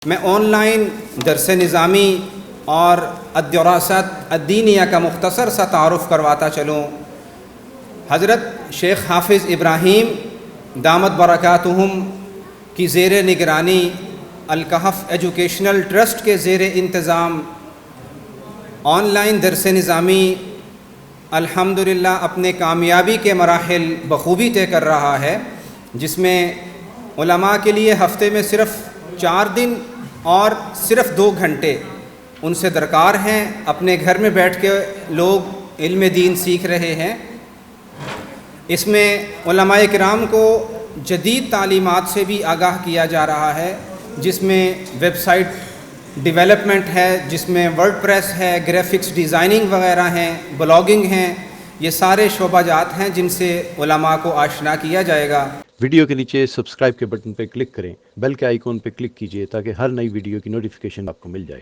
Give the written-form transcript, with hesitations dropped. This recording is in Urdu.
میں آن لائن درس نظامی اور الدراست الدینیہ کا مختصر سا تعارف کرواتا چلوں۔ حضرت شیخ حافظ ابراہیم دامت برکاتہم کی زیر نگرانی الکہف ایجوکیشنل ٹرسٹ کے زیر انتظام آن لائن درس نظامی الحمدللہ اپنے کامیابی کے مراحل بخوبی طے کر رہا ہے، جس میں علماء کے لیے ہفتے میں صرف 4 دن اور صرف 2 گھنٹے ان سے درکار ہیں۔ اپنے گھر میں بیٹھ کے لوگ علم دین سیکھ رہے ہیں۔ اس میں علماء کرام کو جدید تعلیمات سے بھی آگاہ کیا جا رہا ہے، جس میں ویب سائٹ ڈیولپمنٹ ہے، جس میں ورڈ پریس ہے، گرافکس ڈیزائننگ وغیرہ ہیں، بلاگنگ ہیں۔ یہ سارے شعبہ جات ہیں جن سے علماء کو آشنا کیا جائے گا۔ ویڈیو کے نیچے سبسکرائب کے بٹن پہ کلک کریں، بیل کے آئیکن پہ کلک کیجئے تاکہ ہر نئی ویڈیو کی نوٹیفیکیشن آپ کو مل جائے۔